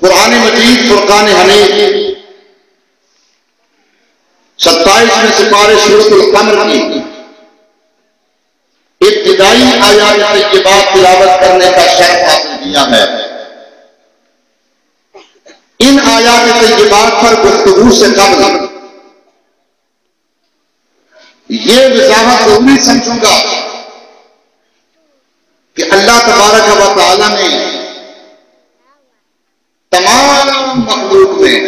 قرآن مجید فرقان حمید 27 سپارے سورۃ القمر کی ابتدائی آیات طیبات تلاوت کرنے کا شرف حاصل کیا ہے۔ ان آیات طیبات پر گفتگو سے قبل یہ وضاحت ضروری سمجھوں گا کہ اللہ تبارک و تعالی نے تمام مخلوق میں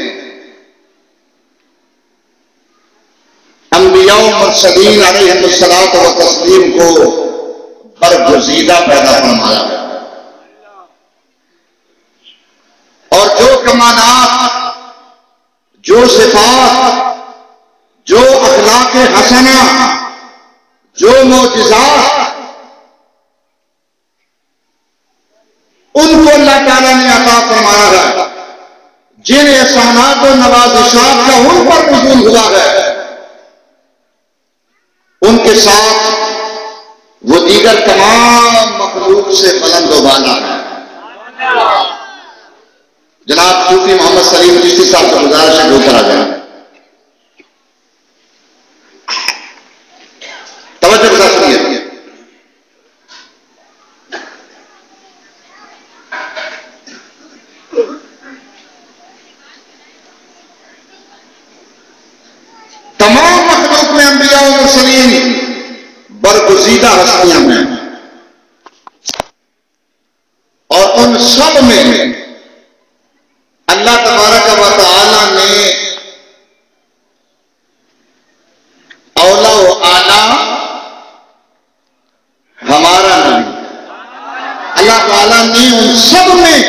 انبیاء و مرسلین علیہ الصلوۃ و تسلیم کو برگزیدہ پیدا فرمایا، اور جو کمالات، جو صفات، جو اخلاق حسنہ، جو معجزات ان کو اللہ تعالیٰ نے عطا فرمایا ہے، جن احسانات و نوازشات کا ان پر نزول ہوا ہے، ان کے ساتھ وہ دیگر تمام مخلوق سے بلند و بالا ہے۔ جناب صوفی محمد سلیم چشتی صاحب سے گزارش ہے کہ اوپر آ جائیں، توجہ کے ساتھ سنیے۔ تمام مخلوق میں انبیاء و مرسلین برگزیدہ ہستیاں ہیں، اور ان سب میں اللہ تبارک و تعالی نے اولا و اعلیٰ ہمارا نبی، اللہ تعالیٰ نے ان سب میں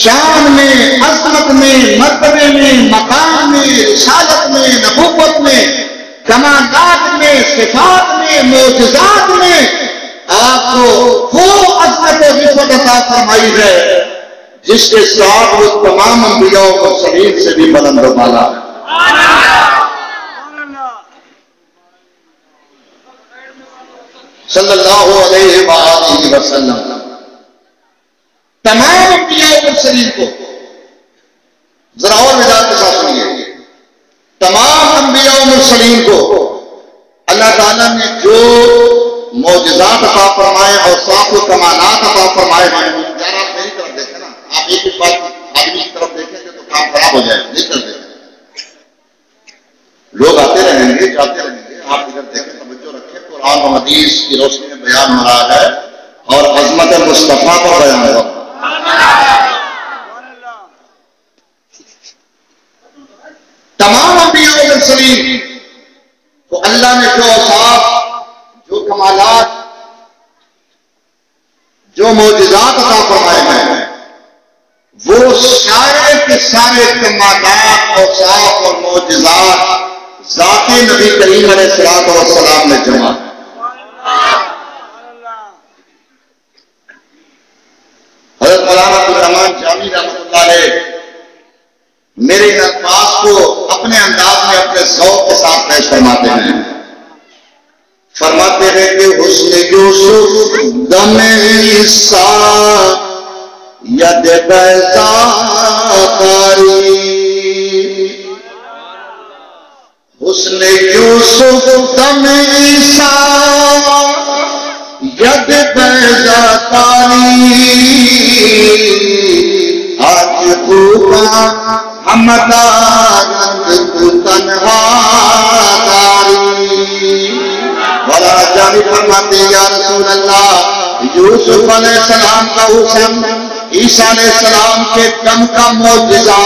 شان میں، عظمت میں، مرتبے میں، مقام میں، رسالت میں، نبوت میں، کمالات میں، صفات میں، معجزات میں آپ کو وہ عظمت و رفعت عطا فرمائی ہے جس کے ساتھ وہ تمام انبیاء و مرسلین سے بھی بلند و بالا ہے۔ صلی اللہ علیہ وآلہ وسلم تمام انبیاء و مرسلین کو ذرا اور وضاحت کے ساتھ سنیے، تمام انبیاء و مرسلین کو اللہ تعالیٰ نے جو معجزات عطا فرمائے اور صاف و کمالات عطا فرمائے ہیں، یار آپ میری طرف دیکھیں نا، آپ ایک ایک بات آدمی کی طرف دیکھیں گے تو کام خراب ہو جائے، نہیں کر دیکھیں، لوگ آتے رہیں گے جاتے رہیں گے، آپ ادھر دیکھیں، توجہ رکھیں، قرآن و حدیث کی روشنی میں بیان ہو رہا ہے اور عظمت مصطفیٰ پر بیان ہو رہا ہے۔ تمام انبیاء و مرسلین کو اللہ نے جو اوصاف، جو کمالات، جو معجزات عطا فرمائے ہیں، وہ سارے کے سارے کمالات، اوصاف اور معجزات ذات نبی کریم علیہ الصلوۃ والسلام نے جمع ہے۔ حضرت مولانا عبدالرحمان جامی رحمۃ اللہ علیہ میرے ان الفاظ کو اپنے انداز میں اپنے ذوق کے ساتھ پیش فرماتے ہیں، فرماتے ہیں کہ حسن یوسف دم عیسیٰ ید بیضا کاری، حسن یوسف دم عیسیٰ ید بیضا کاری، آج خوبا ہمدا رنگ تنہا کاری۔ مولانا جامی فرماتے ہیں یا رسول اللہ، یوسف علیہ السلام کا حسن، عیسیٰ علیہ السلام کے دم کا معجزہ،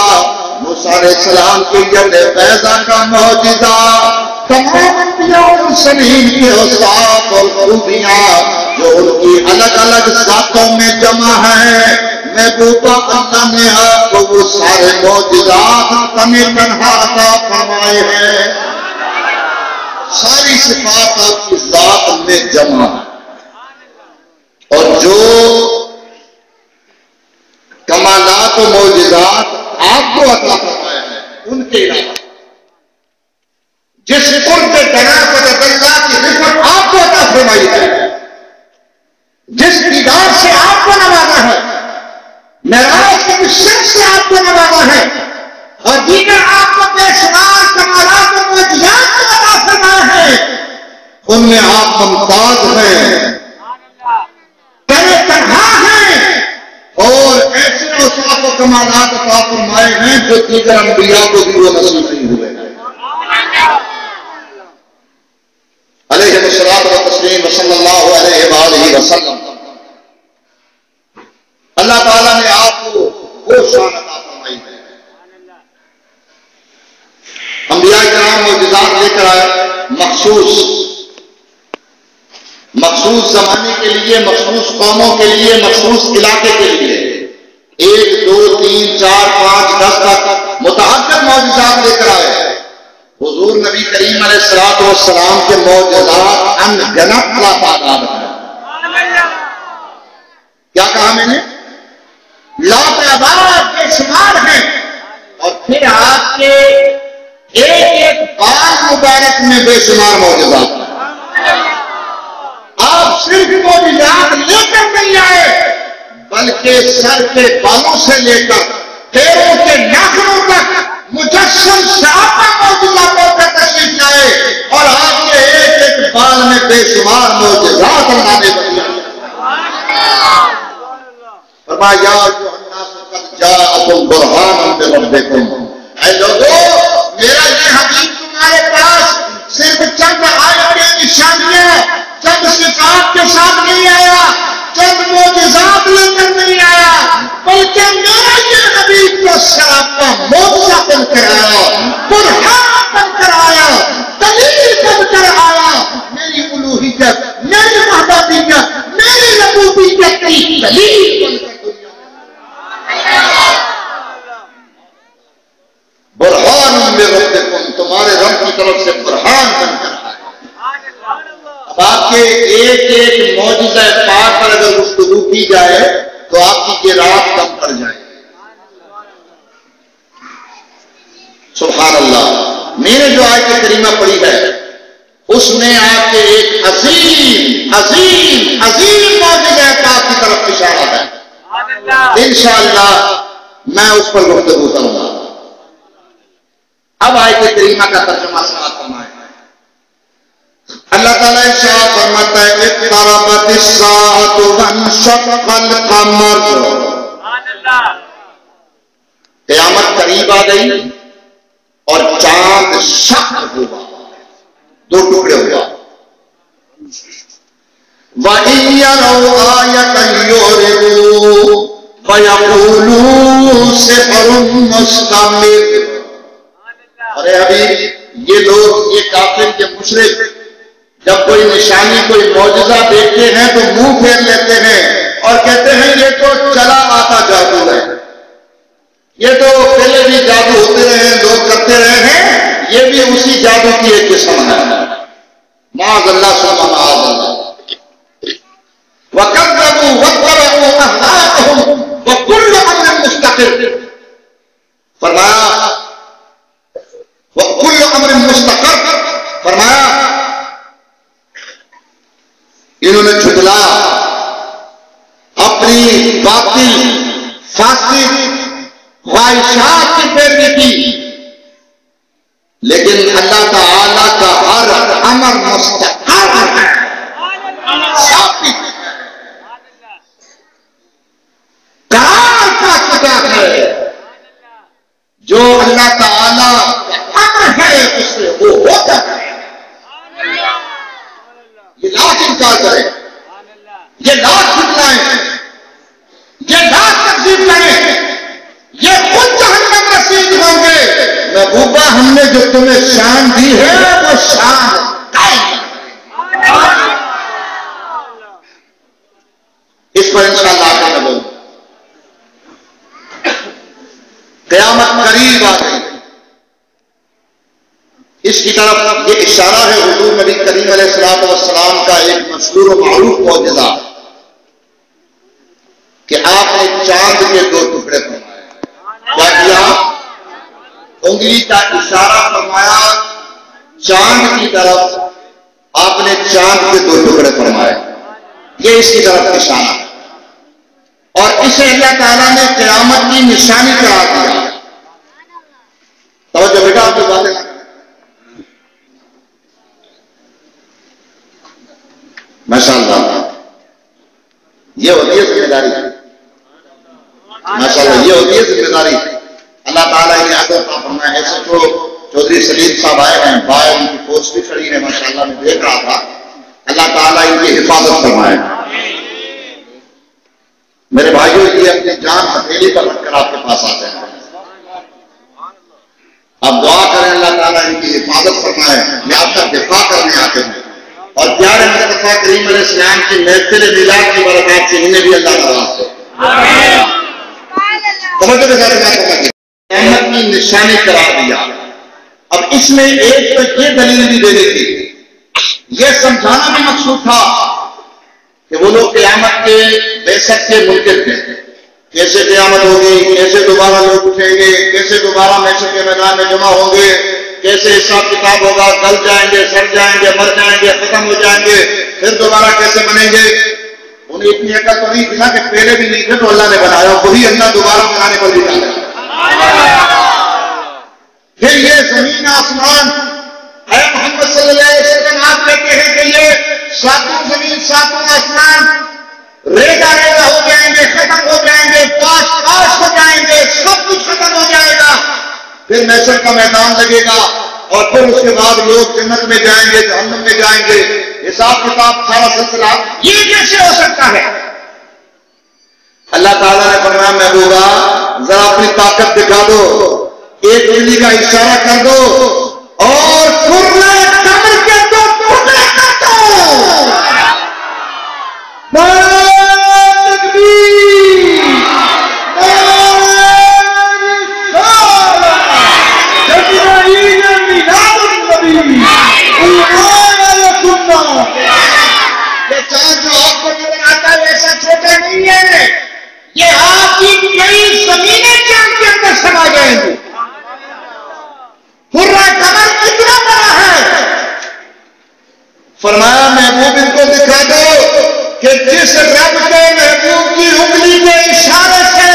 موسیٰ علیہ السلام کی ید بیضا کا معجزہ، تمام انبیاء و مرسلین کے اوصاف اور خوبیاں جو ان کی الگ الگ ذاتوں میں جمع ہیں، محبوبہ اللہ نے آپ کو وہ سارے معجزات تن تنہا عطا فرمائے ہیں، ساری صفات آپ کی ذات میں جمع ہے، اور جو کمالات و معجزات آپ کو عطا فرمائے ہیں ان کے علاوہ جس قرب تناسب اللہ کی رفعت آپ کو عطا فرمائی ہے، جس دیدار سے آپ کو نوازا ہے، معراج کے مشرق سے آپ کو ہے اور دیگر آپ کو بے شمار کمالات و معجزات عطا فرمائے ہیں، ان میں آپ ممتاز ہیں، تیرے تنہا ہیں، اور ایسے اوصاف و کمالات عطا فرمائے ہیں جو دیگر انبیاء کو بھی وہ نصیب نہیں ہوئے ہیں۔ علیہ الصلوۃ والتسلیم صلی اللہ علیہ وآلہ وسلم۔ اللہ تعالیٰ نے آپ کو وہ شان عطا فرمائی ہے۔ انبیاء کرام معجزات لے کر آئے، مخصوص زمانے کے لیے، مخصوص قوموں کے لیے، مخصوص علاقے کے لیے، 1 2 3 4 5 10 تک متعدد معجزات لے کر آئے۔ حضور نبی کریم علیہ الصلوۃ والسلام کے معجزات ان گنت لا تعداد ہیں۔ کیا کہا میں نے؟ لا تعداد بے شمار ہیں، اور پھر آپ کے ایک بال مبارک میں بے شمار معجزات ہیں۔ آپ صرف معجزات لے کر نہیں آئے، بلکہ سر کے بالوں سے لے کر پیروں کے ناخنوں تک مجسم صحابہ معجزاتوں کا تشریف لائے، اور آپ کے ایک بال میں بے شمار معجزات اللہ نے بتائے۔ فرمایا یا ایھا الناس قد جاءکم برہان من ربکم، اے لوگوں میرا یہ حبیب تمہارے پاس صرف چند آیتیں، نشانیاں، چند صفات کے ساتھ نہیں آیا، چند معجزات لے کر نہیں آیا، بلکہ میرا یہ حبیب تو سراپا معجزہ بن کر آیا، برہان بن کر آیا، دلیل بن کر آیا، میری الوہیت، میری وحدانیت، میری ربوبیت کی دلیل بن کر برہان من ربکم، تمہارے رب کی طرف سے برہان بن کر آئے۔ اب آپ کے ایک معجزہ پاک پر اگر گفتگو کی جائے تو آپ کی یہ رات کم پڑ جائے۔ سبحان اللہ۔ میں نے جو آیت کریمہ پڑھی ہے اس میں آپ کے ایک عظیم معجزہ پاک کی طرف اشارہ ہے۔ انشاءاللہ میں اس پر گفتگو کروں گا۔ اب آیت کریمہ کا ترجمہ سماعت فرمائیں۔ اللہ تعالیٰ ارشاد فرماتا ہے اقتربت الساعۃ وانشق القمر، قیامت قریب آ گئی اور چاند شق ہوا، 2 ٹکڑے ہوا۔ وَإِن يَرَوْا آيَةً يُعْرِضُوا وَيَقُولُوا سِحْرٌ مُسْتَمِرٌّ۔ ارے حبیب، یہ لوگ، یہ کافر، یہ مشرک جب کوئی نشانی، کوئی معجزہ دیکھتے ہیں تو منہ پھیر لیتے ہیں اور کہتے ہیں یہ تو چلا آتا جادو ہے، یہ تو پہلے بھی جادو ہوتے رہے ہیں، لوگ کرتے رہے ہیں، یہ بھی اسی جادو کی ایک قسم ہے۔ معاذ اللہ ثم معاذ اللہ۔ وَكَذَّبُوا وَاتَّبَعُوا أَهْوَاءَهُمْ وَكُلُّ أَمْرٍ مُسْتَقِرٌ، فرمایا وَكُلُّ أَمْرٍ مُسْتَقِرٌ، فرمایا انہوں نے جھٹلایا، اپنی باطل فاسد خواہشات کی پیروی کی، لیکن اللہ تعالیٰ کا ہر امر مستقر ہے، ثابت ہے، قرار پا چکا ہے۔ جو اللہ تعالیٰ کا امر ہے اس سے وہ ہوتا ہے۔ یہ لاکھ انکار کرے، یہ لاکھ جھٹلائیں، یہ لاکھ تکذیب کریں، یہ خود جہنم رسید ہوں گے۔ محبوبہ ہم نے جو تمہیں شان دی ہے وہ شان قائم ہے۔ اس پر انشاءاللہ آگے میں بولوں۔ قیامت قریب آ گئی، اس کی طرف یہ اشارہ ہے حضور نبی کریم علیہ الصلوۃ والسلام کا ایک مشہور و معروف معجزہ کہ آپ نے چاند کے 2 ٹکڑے فرمائے۔ کیا کیا؟ انگلی کا اشارہ فرمایا چاند کی طرف، آپ نے چاند کے 2 ٹکڑے فرمائے، یہ اس کی طرف اشارہ ہے، اور اسے اللہ تعالیٰ نے قیامت کی نشانی قرار دیا۔ یہ ہوتی ہے ذمہ داری، ماشاءاللہ یہ ہوتی ہے ذمہ داری. اللہ تعالیٰ انہیں عطا فرمائے. ایسے تو چودھری سلیم صاحب آئے ہیں، باہر ان کی فوج بھی کھڑی ہے ماشاءاللہ، میں دیکھ رہا تھا. اللہ تعالیٰ ان کی حفاظت فرمائے. میرے بھائیوں یہ اپنی جان ہتھیلی پر رکھ کر آپ کے پاس آتے ہیں. اب دعا کریں اللہ تعالیٰ ان کی حفاظت فرمائے. یہ آپ کا دفاع کرنے آتے ہیں اور پیارے مصطفیٰ کریم علیہ السلام کی محفل میلاد کی برکات سے انہیں بھی اللہ نواز دے. توجہ کے ساتھ بات کریں. احمد کی نشانی قرار دیا. اب اس میں ایک تو یہ دلیل بھی دینی تھی، یہ سمجھانا بھی مقصود تھا کہ وہ لوگ قیامت کے بعثت کے منکر تھے. کیسے قیامت ہوگی، کیسے دوبارہ لوگ اٹھیں گے، کیسے دوبارہ محشر کے میدان میں جمع ہوں گے، کیسے حساب کتاب ہوگا، گل جائیں گے، سڑ جائیں گے، مر جائیں گے، ختم ہو جائیں گے، پھر دوبارہ کیسے بنیں گے. انہیں اتنی عقل تو نہیں تھی نا کہ پہلے بھی نہیں تھے تو اللہ نے بنایا، وہی اللہ دوبارہ بنانے پر بھی ڈالا. پھر یہ زمین آسمان اے محمد صلی اللہ علیہ وسلم آپ کہتے ہیں کہ یہ ساتوں زمین ساتوں آسمان ریگا ریگا ہو جائیں گے، ختم ہو جائیں گے، پاش پاش ہو جائیں گے، سب کچھ ختم ہو جائے گا. پھر محشر کا میدان لگے گا اور پھر اس کے بعد لوگ جنت میں جائیں گے، جہنم میں جائیں گے، حساب کتاب سارا سلسلہ. یہ کیسے ہو سکتا ہے؟ اللہ تعالیٰ نے فرمایا محبوبہ ذرا اپنی طاقت دکھا دو، ایک انگلی کا اشارہ کر دو اور کمر کے دو ٹکڑے کر دو. یہ چاند جو آپ کو نظر آتا ہے ایسا چھوٹا نہیں ہے، یہ آپ کی کئی زمینیں چاند کے اندر سما جائیں گی. پورا قمر کتنا بڑا ہے؟ فرمایا محبوب ان کو دکھا دو کہ جس رب کے محبوب کی انگلی کے اشارے سے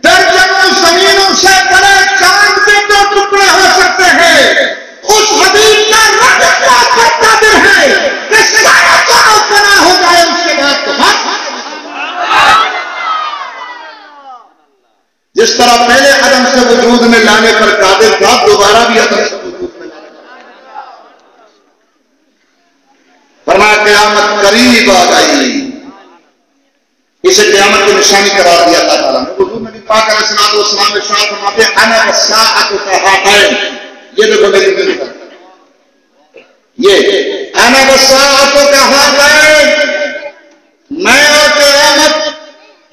درجنوں زمینوں سے بڑے چاند کے دو ٹکڑے ہو سکتے ہیں، اس حبیب کا رب کیا قادر ہے کہ سارا چاند فنا ہو جائے اس کے بعد تو جس طرح پہلے عدم سے وجود میں لانے پر قادر تھا، دوبارہ بھی عدم سے وجود میں لانے پر. فرمایا قیامت قریب آ گئی. اسے قیامت کی نشانی قرار دیا اللہ تعالیٰ نے. حضور نبی پاک علیہ الصلوۃ والسلام نے ارشاد فرماتے ہیں انا والساعۃ کہاتین. یہ دیکھو میری دل پر، یہ انا والساعۃ کہاتین، میں اور قیامت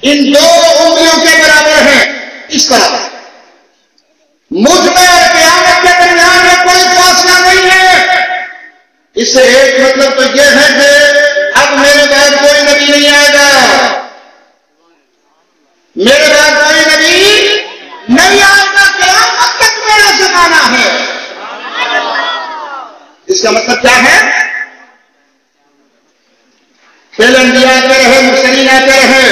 ان دو انگلیوں کے برابر ہیں. اس طرح مجھ میں اور قیامت کے درمیان میں کوئی فاصلہ نہیں ہے. اس سے ایک مطلب تو یہ ہے کہ اب میرے بعد کوئی نبی نہیں آئے گا، میرے بعد کوئی نبی نہیں آئے گا، قیامت تک میرا زمانہ ہے. اس کا مطلب کیا ہے؟ پہلے انبیاء آتے رہے، مرسلین آتے رہے،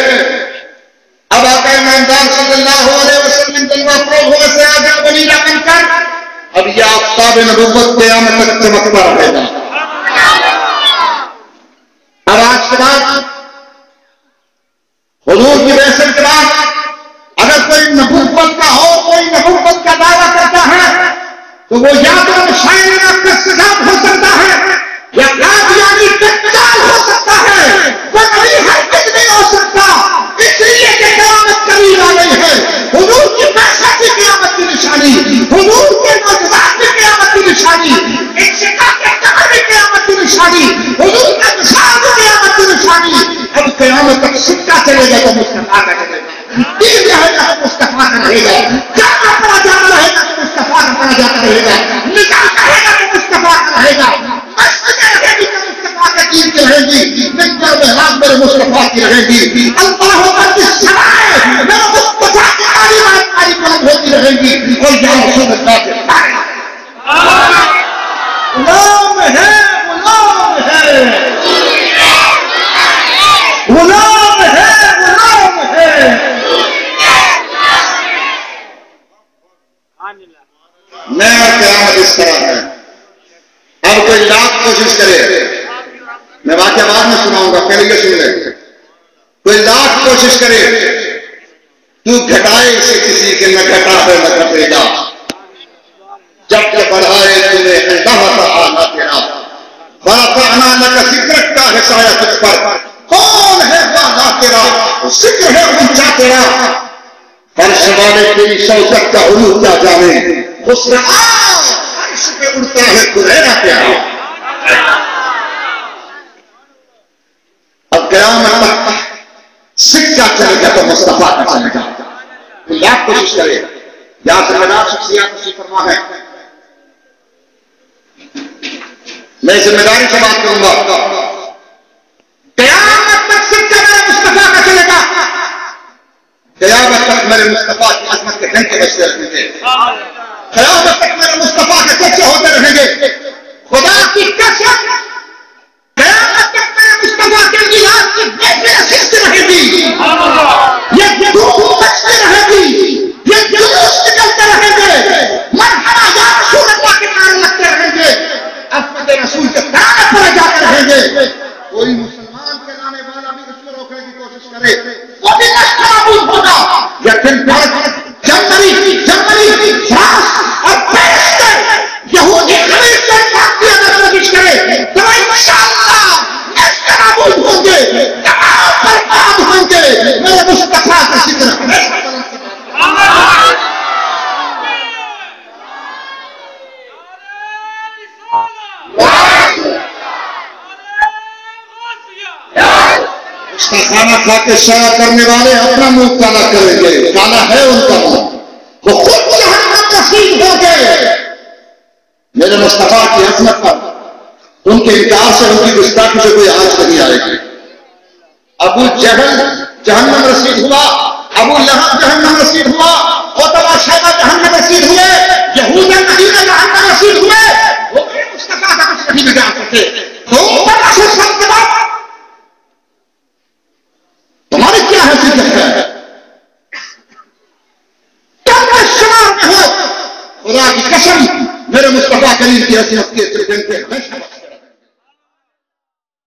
اب آقا نامدار صلی اللہ علیہ وسلم جلوہ افروز ہونے سے آگے ولیدہ بن کر اب یہ آفتاب نبوت قیامت تک چمکتا رہے گا. اب آج کے بعد حضور کی بعثت کے بعد اگر کوئی نبوت کا ہو، کوئی نبوت کا دعویٰ کرتا ہے تو وہ یا تو مشاعرہ کذاب ہو سکتا ہے یا قادیانی دجال ہو سکتا ہے، وہ نبی ہرگز نہیں ہو سکتا. اس لیے کہ قیامت قریب آ گئی ہے. حضور کی بعثت کی قیامت کی نشانی، حضور کے معجزات کی قیامت کی نشانی، انشقاق قمر کی قیامت کی نشانی، حضور کا وصال کی قیامت کی نشانی. اب قیامت تک صدقہ چلے گا تو مصطفیٰ کا چلے گا، دین رہے گا تو مصطفیٰ کا رہے گا، جانا پڑا جانا رہے گا تو مصطفیٰ کا پڑا جاتا رہے گا، نکال رہے گا تو مصطفیٰ کا رہے گا، مسجدیں رہے گی تو مصطفیٰ کے دین کی رہے گی، مقدار محراب میرے مصطفیٰ کی رہے گی. اللہ پر کی سرائے میرے مصطفیٰ کی آری بلند ہوتی رہے گی. اور یا رسول اللہ کے غلام ہے، غلام ہے، غلام ہے، غلام ہے. میں اور قیامت اس طرح ہے. اب کوئی لاکھ کوشش کرے، میں واقعہ بعد میں سناؤں گا، پہلے یہ سن لیں. کوشش کرے تو گھٹائے سے کسی کے نہ گھٹا ہے نہ گھٹے گا، جب کہ بڑھائے تمہیں اللہ تعالیٰ تیرا، ورفعنا لک ذکرک کا ہے سایہ تجھ پر، کون ہے والا تیرا، ذکر ہے اونچا تیرا، فرش والے تیری شوکت کا علو کیا جانے، حسن عرش پہ اڑتا ہے قریرہ پیارا۔ اب قیامت تک سکہ چلے گا تو مصطفیٰ کا چلے گا، تو یاد کوشش کرے، یا ذمہ دار شخصیات نصیب فرما ہے۔ میں ذمہ داری سے بات کروں گا، قیامت تک سکہ میرے مصطفیٰ کا چلے گا، قیامت تک میرے مصطفیٰ کی عظمت کے ڈنکے بجتے رہیں گے، قیامت تک میرے مصطفیٰ کے چرچے ہوتے رہیں گے، خدا کی قسم قیامت تک میرے مصطفیٰ کے میلاد کی بہتر نشست رہے گی، یہ دھوم بجتے رہے گی، یہ جلوس نکلتے رہیں گے، مرحبا یا رسول اللہ کے نعرے لگتے رہیں گے، عظمت رسول کے نعرے پڑے جاتے رہیں گے۔ کوئی مسلمان کے لانے والا بھی اس کو روکنے کی کوشش کرے وہ بھی نابود ہوگا، لیکن جرمنی فرانس اور پیرس کے یہودی خلیج سے پاکی اگر کوشش کرے تو انشاءاللہ نابود ہوں گے، تمام برباد ہوں گے، میرے مصطفیٰ کا ذکر ہمیشہ اس کا کھانا کھا کے شیا کرنے والے اپنا منہ کالا کریں گے، کالا ہے ان کا منہ، وہ خود جہنم نصیب ہو گئے۔ میرے مصطفیٰ کی عظمت پر ان کے انکار سے، ان کی گستاخی سے کوئی آج نہیں آئے گی۔ ابو جہل جہنم رسید ہوا، ابو لہب جہنم رسید ہوا، عتبہ شیبہ جہنم رسید ہوئے، یہود مدینہ جہنم رسید ہوئے، وہ میرے مصطفیٰ کا کچھ نہیں بگاڑ سکتے۔ تمہاری کیا حیثیت ہے؟ تم کا شمار میں ہو، خدا کی قسم میرے مصطفیٰ کریم کی حیثیت کے